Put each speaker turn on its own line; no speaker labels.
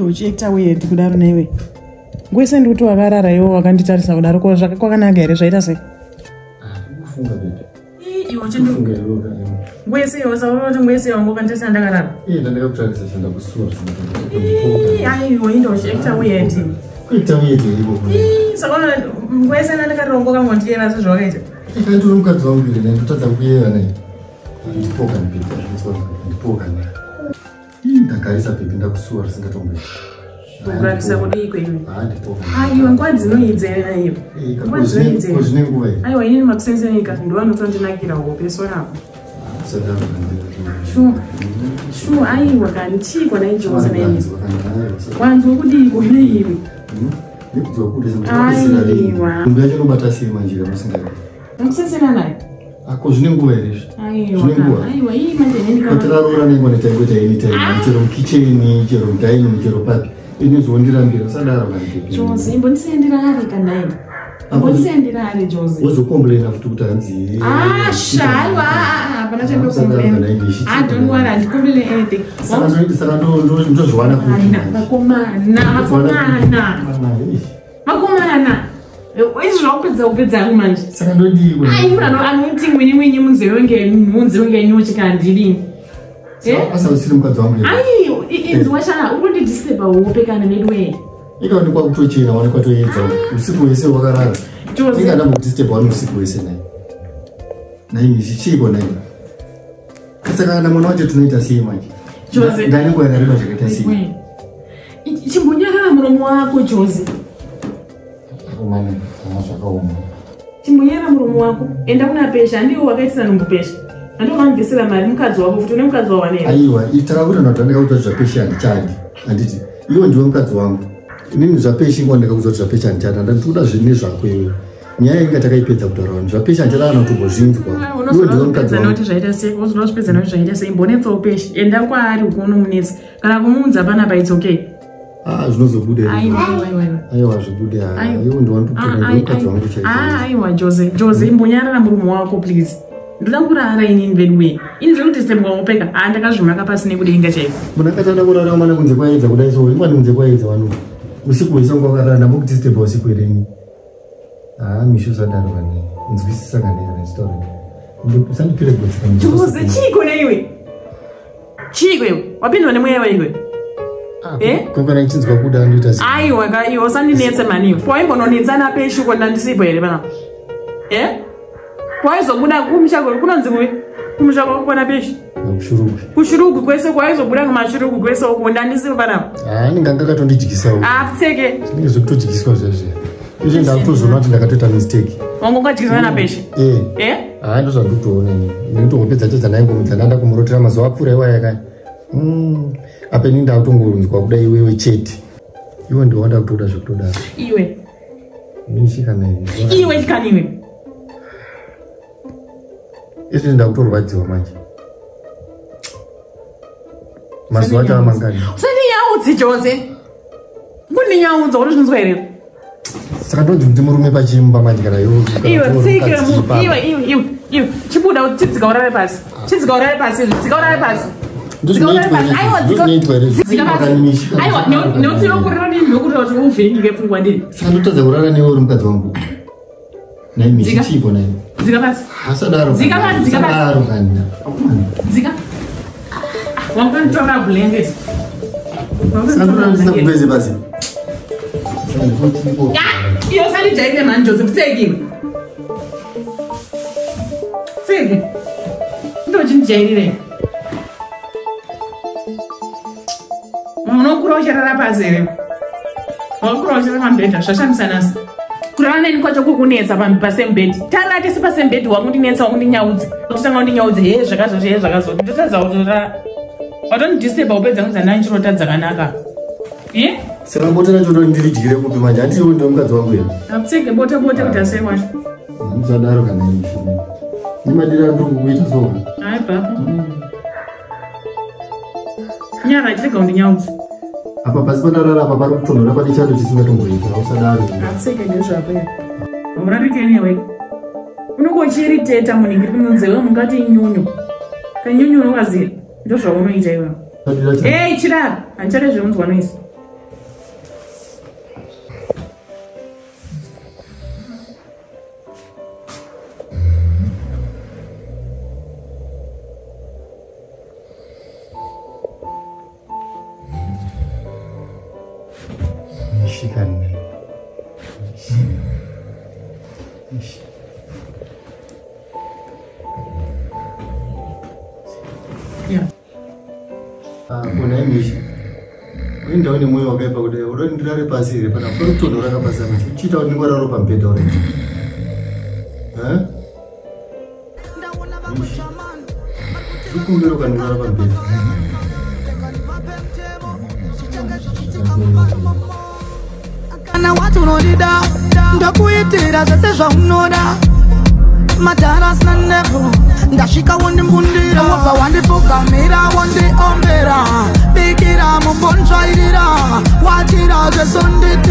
uchiekta weird kudaro naiwe. Ngwese ndikuti wakarara iwo wakanditarisa kudaro ko kwakanaka here zvaita sei?
Kufunga bebe.
Iwo chindu. Ngwese iwo sauroti ngwese wangu kandisa ndakarara.
Ndandakakutarisa chanda kusura.
Aiwa indo uchiekta weird.
Kuita weird iwo.
Sakona ngwese ndakarongoka ngondiera sezvakaita.
Ikantu mukadzi wangu ine ndotadza kuyera naye. Ndipoka ndipita ndipoka naye. Ndakarisa bebe ndakusura singatomboita.
Kurarisa kudiko iwe.
Ndipoka.
Aiwa ngwadzi noidzere naiwe. Ngwadzi noidzere.
Kozvine nguva iyi.
Aiwa inini makusenzenika ndovanotondinakira hope sonako.
Sadaro
Shu aiwa kani chiko naijoza naimi. Wanzu kudiko naiwe. Aiwa.
Mbiyacho nobata sei manjira musingari.
Mukusesena naye.
Kozvine nguva here izvi.
Aiwa iyi manje nendika.
Patararora nengona taigota anytime. Chero mukicheni, chero mudaini, chero papi. Inizondirambira usadaro kanike.
Jose imbondisendera ari kanai. Imbondisendera ari Jose.
Wozokomplaina futi kuti hanzi.
Shaiwa. Hapana chendo complain. Don't worry, andikomplain anything.
Saka ndozviwana kuti.
Makomana. Izvi zvakupedza kupedza manje.
Saka ndodiwe.
Anoiti mwini munzeve nyuchi kandidini.
Asa usiri mukadzi wangu.
Inzi washana urikundidisturba hope kana nedway.
Ikaonekwa kutochena waonekwa toedza usiku wese wakarara. Ingada mukudisturba wani usiku wese naye. Naimi zvichiiko naye. Saka kana mwana wacho tunoita sei manje? Jose. Ndani nguva yakareba zvakaita sei?
Chimbonyarara muromo wako Jose.
Mama zvakaoma.
Chimbonyarara muromo wako. Enda kuna pesha ndiwo wakaitisa nombopesha. Andokamubvisira mari mukadzi wako futi une mukadzi wawanei.
Aiwa, itarakuta ndandakaudzwa zvapesha handichadi. Handiti, iwe ndiwe mukadzi wangu. Inini zvapesha inguva ndakaudzwa kuti zvapesha handichadi. Ndandikuda zvine zvako iwe. Nyaya inga takaipedza kutaura vanhu. Zvapesha handichada kutongozvinzwa. Iwe ndiwe mukadzi wangu.
Uzvazvipedza noti zvaita sei mbonetsawo pesha. Enda kwaari ukunomunetsa. Kana kumuunza panapa it's okay.
Zvinozobude. Aiwa zvibude. Iwe ndiwe mukadzi wangu chaicho.
Aiwa Jose imbonyarara muromo wako please. Ndoda kurara inini bedwe. Ini zvekudisturba wopeka. Ndakazvimaka pasine kudenga chaiko.
Muna katanda kurara mana kunze kwaedza kudai so ingwani kunze kwaedza wanu. Usiku wese kwakarara ndambokudisturba usiku irini. Misho sadaro kane. Nzwisisa kane kana story. Ndosandipire gotsi.
Jose chiko naiwe. Chiko iwe. Wapindwa nemweya waiwe.
Kokana ichinzwa kuda ndoita sei.
Aiwa kaiwa usandinetse maniyo. Poimbononetsana peshu kondandisipo here pana. Kwaizobuda kumshako kunonzi kuwe kumshako kona peshi kushurugu kwese kwaizobuda kumashurugu kwese ukundandisipa pana
ndinga ngakatondijikisa
apseke
ndizokutojikiswa zvazve izvi ndakutozona kuti ndakatoita mistake
wangu kwajikiswa na peshi
ndozvandotoona ndinotongopedza chodza naingomudza ndanda kumurotera mazuva apfuura iwaya kaya apeni ndakutongorunzwa kuda iwewe chete iwe ndiwanda kutoda zvekutodaro
iwe
mishikana
iwe chikaniwe
izvi ndakutorwadziwa manje mazuva acho amangani
usandinyaudzi Jose kundinyaudza uri zvinzwa here
saka ndonzi kuti murume pachimba manje kana
iwe chibuda chidzika urare pasi chidzika urare pasi neutsinokurira nini nokuti kuti uvhenike pfungwa ndini
saka ndotadza kurara newe uri mukadzi wangu naimichichipo naime
Zika pasi.
Hasadaro.
Zika pasi, zika pasi.
Hasadaro kanya.
Zika. Wangoni toka blanket.
Sandra sina kubezi basi.
Ya, iyo sali jaile man Joseph tsegi. Tsegi. Ndo jinjaile. Munokuroshera pasi ere. Munokuroshera pambeta zvashambisanasi. Kurana neni kwacho kukunetsa pasembedi. Tarate sepasembedi wakundinetsa wakundinyaudza. Kutanga kundinyaudza zvakazo. Ndotadza kuti watondidisturba upedza kunzi ndani chirotadza kanaka.
Saka Bota nacho ndiridyire kupi manje handisi iwe ndiwe mukadzi wangu here.
Apseke Bota kuti asei wacho.
Musadaro kana ini. Nimadira ndokuita so.
Hai baba. Nyara chirega kundinyaudza.
Apa pasi panarara apa pari kutonhora pane chando chisingatomboita usadaro.
Apseke ndezvako here. Urarike newe. Unongochiriteta muningiri munzewe mungati inyunyu. Kanyunyu unowaziva. Ndozvaunoita iwe. Chirara. Handichade zveunzwa noisi.
shikani.
Yeah.
Kuna imishi. Window ni moyo wakaipa kude. Uro ndirare pasi re pana pronto ndoraka pasa mti. Chita ndingora ropa mpeta ore. Zikumbiro kaningara pa mpeta.
Kana watu unodida ndakuitira zvese zvaunoda madhara sina nevo ndasvika wondimbundira wobva wandipogamira wondiombera bikira mumbonzvairira watira zvesonditi